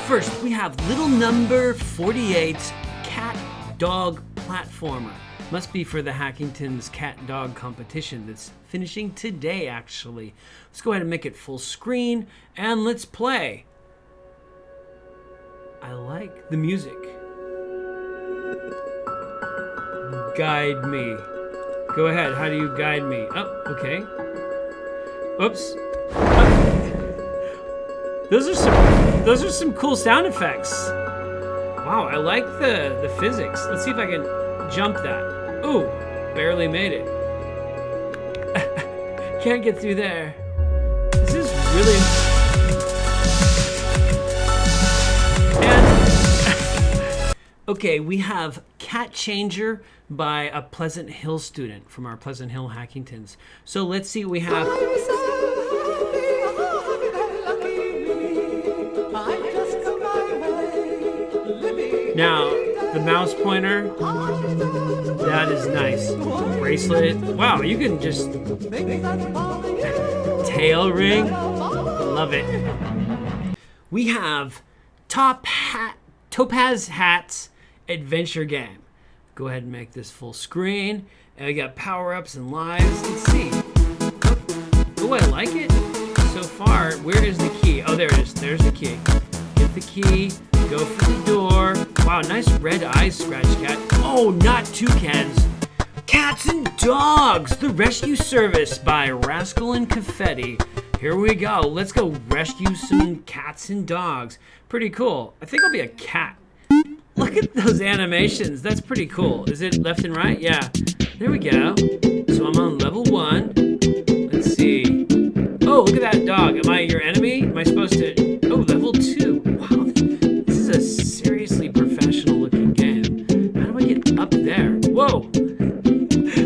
first, we have little number 48's cat dog platformer. Must be for the Hackingtons cat dog competition that's finishing today, actually. Let's go ahead and make it full screen and let's play. I like the music. Guide me. Go ahead, how do you guide me? Oh, okay. Oops. Those are some cool sound effects. Wow, I like the physics. Let's see if I can jump that. Ooh, barely made it. Can't get through there. This is really... And... Okay, we have Cat Changer by a Pleasant Hill student from our Pleasant Hill Hackingtons. So let's see what we have. Now, the mouse pointer, that is nice. Bracelet, wow, you can just... Tail ring, love it. We have Topaz Hat's adventure game. Go ahead and make this full screen. And we got power-ups and lives. Let's see. Oh, I like it. So far, where is the key? Oh, there it is. There's the key. Get the key. Go for the door. Wow, nice red eyes, Scratch Cat. Oh, not toucans. Cats and Dogs, the rescue service by Rascal and Confetti. Here we go. Let's go rescue some cats and dogs. Pretty cool. I think I'll be a cat. Look at those animations. That's pretty cool. Is it left and right? Yeah. There we go. So I'm on level 1. Let's see. Oh, look at that dog. Am I your enemy? Am I supposed to... Oh, level 2. Wow. This is a seriously professional looking game. How do I get up there? Whoa.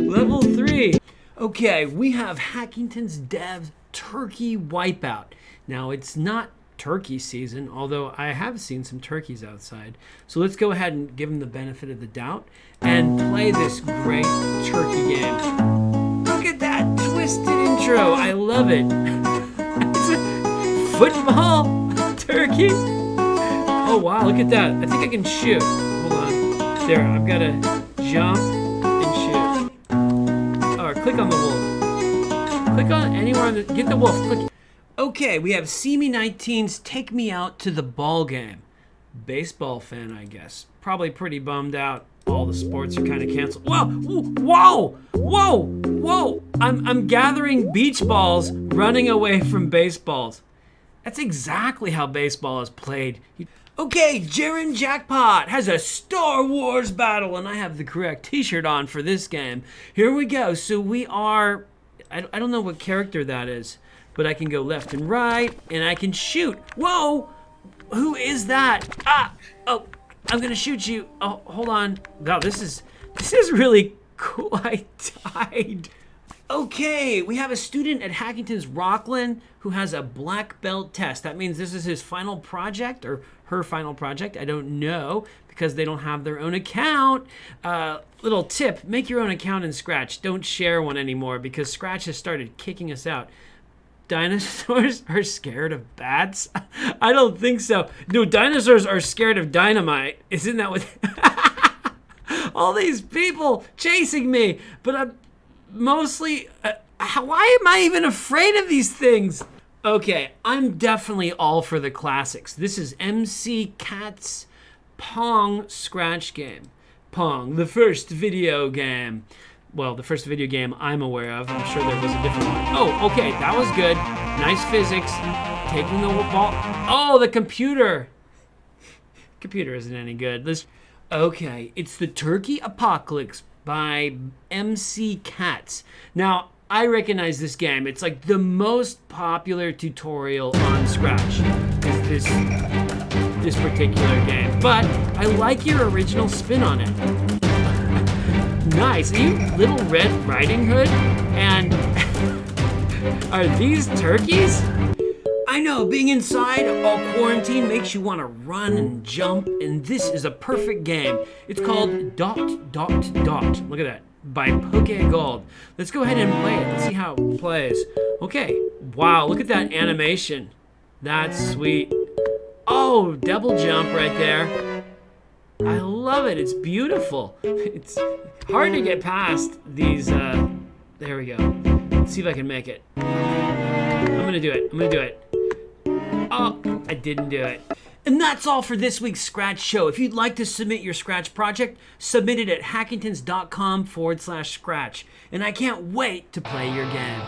Level 3. Okay, we have Hackington's Dev Turkey Wipeout. Now, it's not turkey season, although I have seen some turkeys outside. So let's go ahead and give them the benefit of the doubt and play this great turkey game. Look at that twisted intro. I love it. It's a football turkey. Oh, wow, look at that. I think I can shoot. Hold on. There, I've got to jump and shoot. Or click on the wolf. Click on anywhere on the... Get the wolf. Click. Okay, we have CME19's Take Me Out to the Ball Game. Baseball fan, I guess. Probably pretty bummed out. All the sports are kind of canceled. Whoa! Whoa! Whoa! Whoa! I'm gathering beach balls, running away from baseballs. That's exactly how baseball is played. Okay, Jaren Jackpot has a Star Wars battle, and I have the correct t-shirt on for this game. Here we go. So we are... I don't know what character that is, but I can go left and right, and I can shoot. Whoa! Who is that? Ah! Oh, I'm gonna shoot you. Oh, hold on. Wow, this is really cool. I died. Okay, we have a student at Hackington's Rockland who has a black belt test. That means this is his final project, or her final project. I don't know, because they don't have their own account. Little tip, make your own account in Scratch. Don't share one anymore, because Scratch has started kicking us out. Dinosaurs are scared of bats? I don't think so. No, dinosaurs are scared of dynamite. Isn't that what... All these people chasing me, but I'm mostly... why am I even afraid of these things? Okay, I'm definitely all for the classics. This is MC Cat's Pong Scratch game. Pong, the first video game. Well, the first video game I'm aware of. I'm sure there was a different one. Oh, okay, that was good. Nice physics. Taking the ball. Oh, the computer. Computer isn't any good. Okay, it's the Turkey Apocalypse by MC Cats. Now, I recognize this game. It's like the most popular tutorial on Scratch. Is this particular game. But I like your original spin on it. Nice. Are you Little Red Riding Hood? And are these turkeys? I know, being inside all quarantine makes you want to run and jump, and this is a perfect game. It's called Dot Dot Dot. Look at that. By Poke Gold. Let's go ahead and play it. Let's see how it plays. Okay. Wow, look at that animation. That's sweet. Oh, double jump right there. I love it. It's beautiful. It's hard to get past these. There we go. Let's see if I can make it. I'm gonna do it. I'm gonna do it. Oh, I didn't do it. And that's all for this week's Scratch Show. If you'd like to submit your Scratch project, submit it at hackingtons.com/Scratch. And I can't wait to play your game.